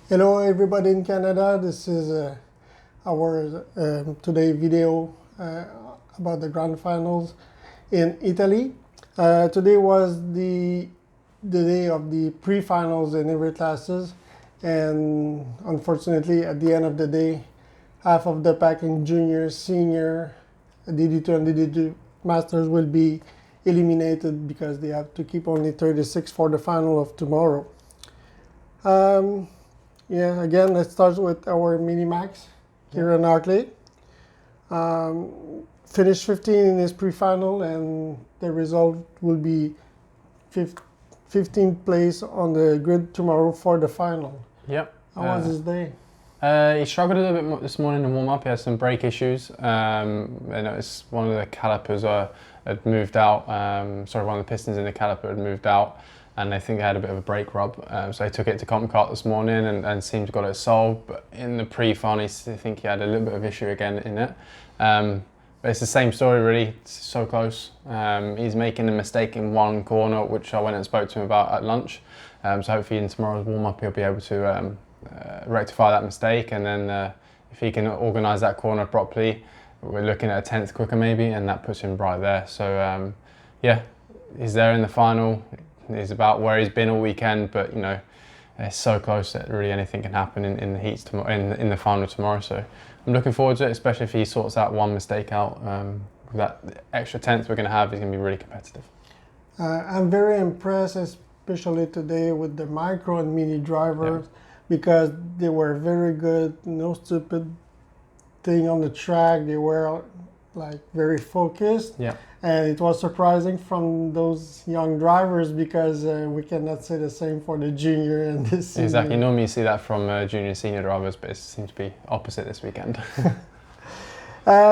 Hello everybody in Canada, this is our today video about the grand finals in Italy. Today was the day of the pre-finals in every classes, and unfortunately at the end of the day, half of the pack in junior, senior, DD2 and DD2 masters will be eliminated because they have to keep only 36 for the final of tomorrow. Yeah, again, let's start with our Minimax here in Arclay. Finished 15 in his pre-final, and the result will be 15th place on the grid tomorrow for the final. Yep. How was his day? He struggled a little bit more this morning in warm-up. He had some brake issues. I noticed one of the calipers had moved out. One of the pistons in the caliper had moved out, and I think they had a bit of a brake rub. So I took it to comp-kart this morning and seemed to got it solved. But in the pre-final, I think he had a little bit of issue again in it. But it's the same story really, it's so close. He's making a mistake in one corner, which I went and spoke to him about at lunch. So hopefully in tomorrow's warm-up he'll be able to rectify that mistake, and then if he can organise that corner properly, we're looking at a 10th quicker maybe, and that puts him right there. So yeah, he's there in the final. He's about where he's been all weekend, but you know, it's so close that really anything can happen in the heats tomorrow, in the final tomorrow. So I'm looking forward to it, especially if he sorts that one mistake out. With that extra 10th we're going to have, he's going to be really competitive. I'm very impressed, especially today with the micro and mini drivers, because they were very good. No stupid thing on the track. They were like very focused. Yeah. And it was surprising from those young drivers, because we cannot say the same for the junior and the senior. Exactly. Normally you see that from junior and senior drivers, but it seems to be opposite this weekend.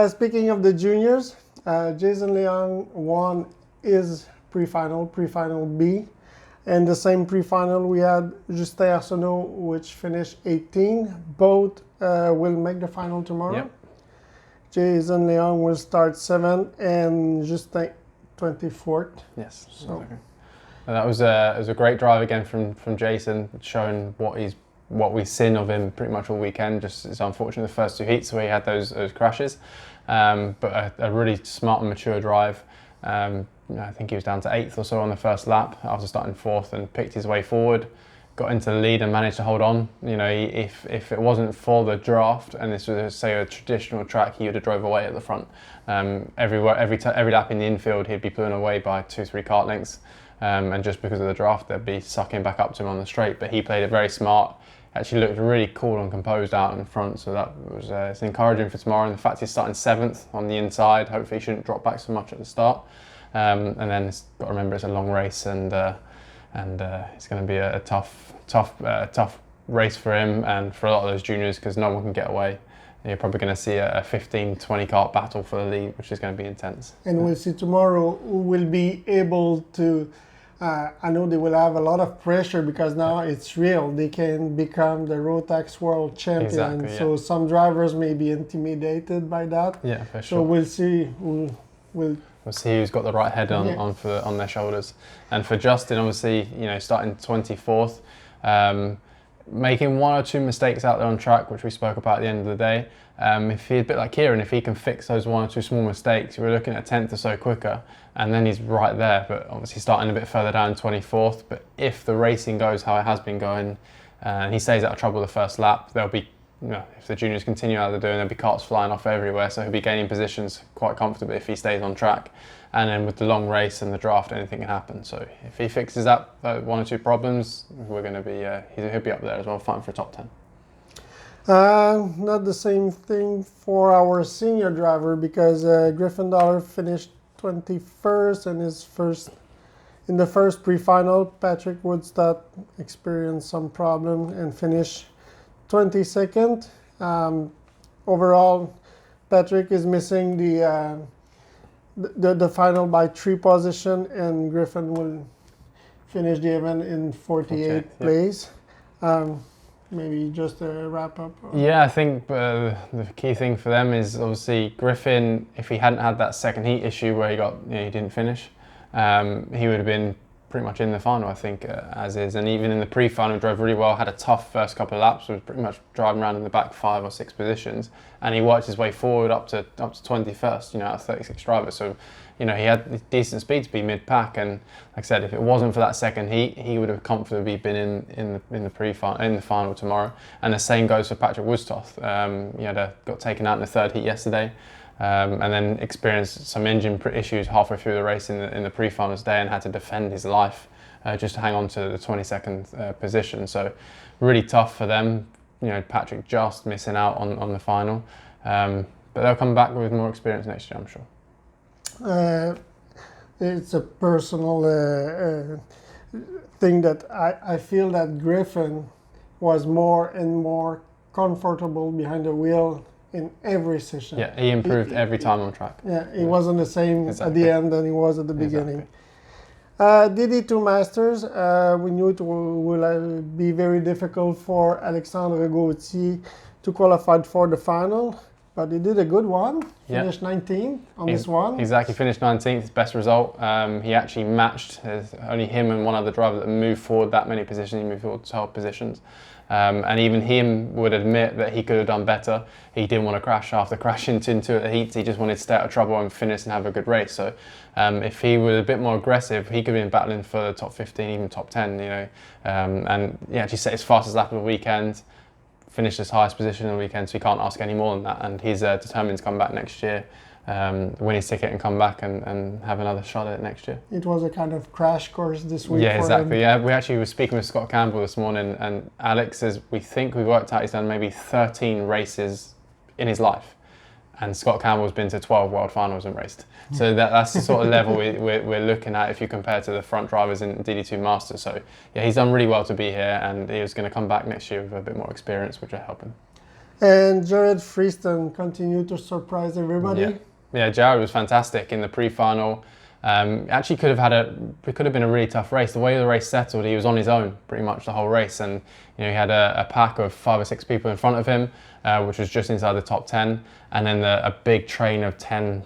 Speaking of the juniors, Jason Leon won his pre-final B. And the same pre-final we had Justin Sarno, which finished 18. Both will make the final tomorrow. Yep. Jason Leon will start 7th and Justin 24th. Yes. So and that was a great drive again from Jason, showing what we've seen of him pretty much all weekend. Just it's unfortunate the first two heats where he had those crashes, but a really smart and mature drive. I think he was down to 8th or so on the first lap after starting 4th, and picked his way forward, got into the lead and managed to hold on. You know, if it wasn't for the draft and this was say a traditional track, he would have drove away at the front. Every lap in the infield he'd be blown away by 2-3 kart lengths, and just because of the draft they'd be sucking back up to him on the straight. But he played it very smart. Actually looked really cool and composed out in front, so that was it's encouraging for tomorrow. And the fact he's starting 7th on the inside, hopefully he shouldn't drop back so much at the start. And then it's got to remember it's a long race, and it's going to be a tough race for him and for a lot of those juniors, because no one can get away. And you're probably going to see a 15-20 kart battle for the lead, which is going to be intense. And we'll see tomorrow who will be able to. I know they will have a lot of pressure, because now it's real. They can become the Rotax world champion. Exactly, yeah. So some drivers may be intimidated by that. Yeah, for sure. So we'll see who will. We'll see who's got the right head on their shoulders. And for Justin, obviously, you know, starting 24th, making one or two mistakes out there on track, which we spoke about at the end of the day. If he's a bit like Kieran, if he can fix those one or two small mistakes, we're looking at a 10th or so quicker, and then he's right there. But obviously starting a bit further down, 24th. But if the racing goes how it has been going, and he stays out of trouble the first lap, there'll be, you know, if the juniors continue how they're doing, there'll be karts flying off everywhere, so he'll be gaining positions quite comfortably if he stays on track. And then with the long race and the draft, anything can happen. So if he fixes that one or two problems, we're going to be he'll be up there as well, fighting for a top 10. Not the same thing for our senior driver, because Griffin Dollar finished 21st in the first pre-final. Patrick Woodstock experienced some problem and finished 22nd. Overall, Patrick is missing the final by 3 positions, and Griffin will finish the event in 48th place. Maybe just a wrap up. Yeah, I think the key thing for them is obviously Griffin. If he hadn't had that second heat issue where he didn't finish, he would have been pretty much in the final, I think, as is. And even in the pre-final, drove really well, had a tough first couple of laps, was pretty much driving around in the back 5 or 6 positions. And he worked his way forward up to 21st, you know, out of 36 drivers. So, you know, he had decent speed to be mid-pack. And like I said, if it wasn't for that second heat, he would have comfortably been in the pre-final, in the final tomorrow. And the same goes for Patrick Woodstoth. He got taken out in the 3rd heat yesterday. And then experienced some engine issues halfway through the race in the pre-finals day and had to defend his life just to hang on to the 22nd position. So really tough for them. You know, Patrick just missing out on the final. But they'll come back with more experience next year, I'm sure. It's a personal thing that I feel that Griffin was more and more comfortable behind the wheel in every session. Yeah, he improved every time on track. Yeah, he wasn't the same at the end than he was at the beginning. Exactly. DD2 Masters, we knew it will be very difficult for Alexandre Gauthier to qualify for the final, but he did a good one, finished 19th on this one. Exactly, finished 19th, his best result. He actually matched, only him and one other driver that moved forward that many positions, he moved forward 12 positions. And even him would admit that he could have done better. He didn't want to crash after crashing into the heats. He just wanted to stay out of trouble and finish and have a good race. So if he was a bit more aggressive, he could have been battling for the top 15, even top 10, you know. And he actually set his fastest lap of the weekend, finished his highest position on the weekend, so he can't ask any more than that. And he's determined to come back next year, win his ticket and come back and have another shot at it next year. It was a kind of crash course this week. Yeah, for exactly. him. Yeah, we actually were speaking with Scott Campbell this morning, and Alex says we worked out he's done maybe 13 races in his life, and Scott Campbell's been to 12 World Finals and raced. So that's the sort of level we're looking at if you compare to the front drivers in DD2 Masters. So yeah, he's done really well to be here, and he was going to come back next year with a bit more experience, which will help him. And Jared Freeston continued to surprise everybody. Yeah, Jared was fantastic in the pre-final. Actually could have been a really tough race. The way the race settled, he was on his own pretty much the whole race, and you know he had a pack of 5 or 6 people in front of him, which was just inside the top 10, and then a big train of 10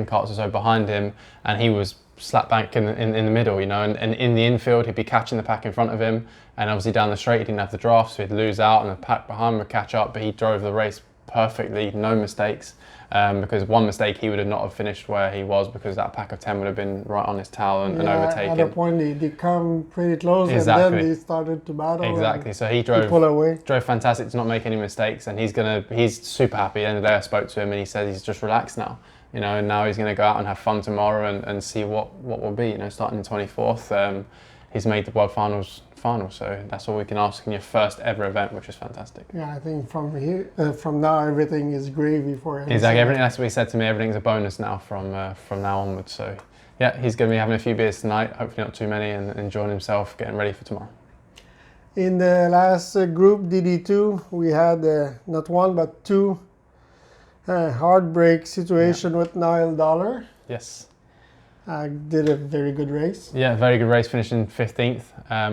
carts or so behind him, and he was slap bang in the middle, you know, and in the infield he'd be catching the pack in front of him, and obviously down the straight he didn't have the draft, so he'd lose out, and the pack behind him would catch up, but he drove the race perfectly, no mistakes. Because one mistake he would have not have finished where he was, because that pack of 10 would have been right on his tail and overtaken. At a point they come pretty close, exactly. And then they started to battle. Exactly. So he drove fantastic to not make any mistakes, and he's super happy. At the end of the day, I spoke to him and he said he's just relaxed now, you know, and now he's going to go out and have fun tomorrow and see what will be, you know, starting in 24th. He's made the World Finals, so that's all we can ask in your first ever event, which is fantastic. Yeah, I think from now everything is gravy for him. Exactly, everything. That's what he said to me. Everything's a bonus now from now onwards. So yeah, he's going to be having a few beers tonight, hopefully not too many, and enjoying himself, getting ready for tomorrow. In the last group, DD2, we had not one but 2 heartbreak situation with Niall Dollar. Yes. Did a very good race. Yeah, very good race, finishing 15th.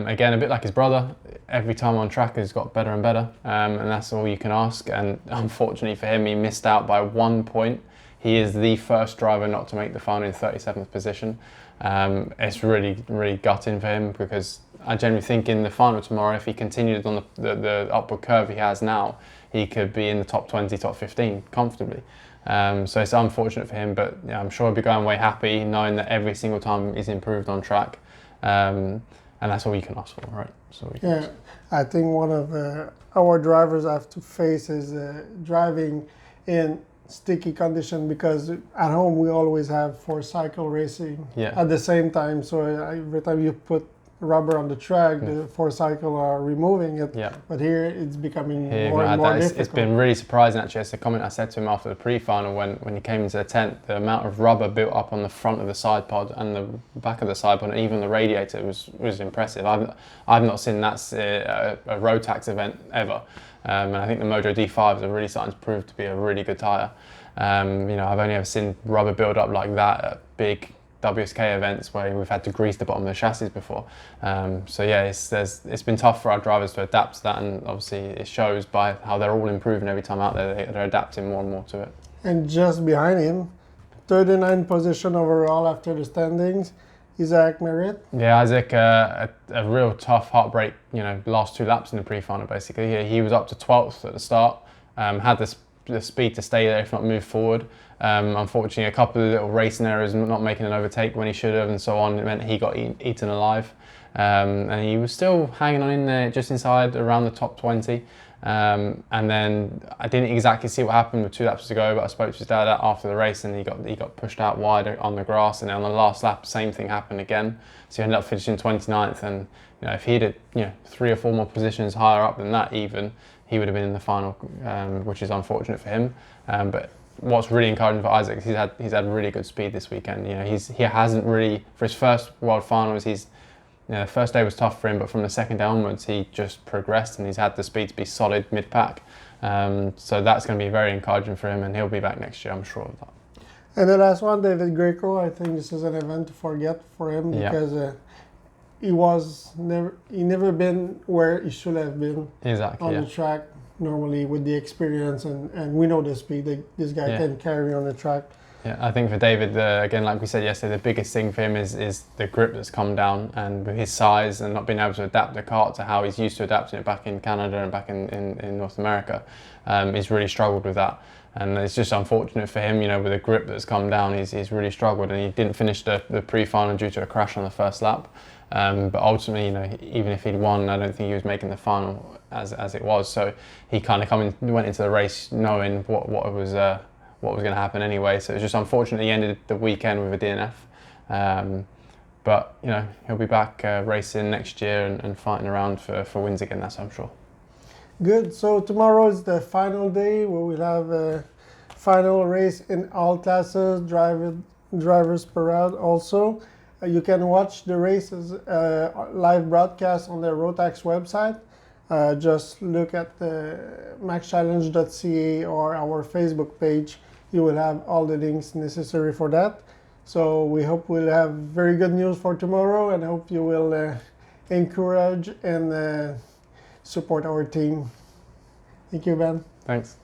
Again, a bit like his brother, every time on track has got better and better, and that's all you can ask. And unfortunately for him, he missed out by 1 point. He is the first driver not to make the final in 37th position. It's really, really gutting for him, because I genuinely think in the final tomorrow, if he continued on the upward curve he has now, he could be in the top 20, top 15 comfortably. So it's unfortunate for him, but yeah, I'm sure he'll be going away happy, knowing that every single time he's improved on track, and that's all you can ask for, right? I think one of our drivers have to face is driving in sticky condition, because at home we always have 4-cycle racing at the same time. So every time you put rubber on the track, the 4-cycle are removing it. Yeah. But here it's becoming more and more difficult. It's been really surprising, actually. It's a comment I said to him after the pre-final when he came into the tent. The amount of rubber built up on the front of the side pod and the back of the side pod, and even the radiator was impressive. I've not seen that a Rotax event ever. And I think the Mojo D5s are really starting to prove to be a really good tyre. You know, I've only ever seen rubber build up like that at big WSK events where we've had to grease the bottom of the chassis before. So yeah, it's been tough for our drivers to adapt to that, and obviously it shows by how they're all improving every time out there. They're adapting more and more to it. And just behind him, 39th position overall after the standings, Isaac Merritt. Yeah, Isaac, a real tough heartbreak, last 2 laps in the pre-final basically. He was up to 12th at the start, had the speed to stay there if not move forward. Unfortunately, a couple of little racing errors, not making an overtake when he should have and so on, it meant he got eaten alive. And he was still hanging on in there just inside around the top 20. And then I didn't exactly see what happened with 2 laps to go, but I spoke to his dad after the race and he got pushed out wide on the grass, and then on the last lap same thing happened again. So he ended up finishing 29th, and if he'd had 3 or 4 more positions higher up than that even, he would have been in the final, which is unfortunate for him. But what's really encouraging for Isaac is he's had really good speed this weekend. He hasn't really, for his first World Finals, the first day was tough for him, but from the second day onwards, he just progressed and he's had the speed to be solid mid-pack. So that's going to be very encouraging for him, and he'll be back next year, I'm sure of that. And the last one, David Greco, I think this is an event to forget for him because he never been where he should have been on the track normally with the experience, and we know the speed that this guy can carry on the track. Yeah, I think for David, again, like we said yesterday, the biggest thing for him is the grip that's come down, and with his size and not being able to adapt the kart to how he's used to adapting it back in Canada and back in North America. He's really struggled with that, and it's just unfortunate for him, with the grip that's come down, he's really struggled, and he didn't finish the pre-final due to a crash on the first lap. But ultimately, even if he'd won, I don't think he was making the final as it was. So he kind of went into the race knowing what was going to happen anyway. So it was just unfortunate he ended the weekend with a DNF. But he'll be back racing next year and fighting around for wins again. That's I'm sure. Good. So tomorrow is the final day where we'll have a final race in all classes, drivers parade also. You can watch the races live broadcast on the Rotax website. Just look at the maxchallenge.ca or our Facebook page. You will have all the links necessary for that. So we hope we'll have very good news for tomorrow, and hope you will encourage and support our team. Thank you, Ben. Thanks.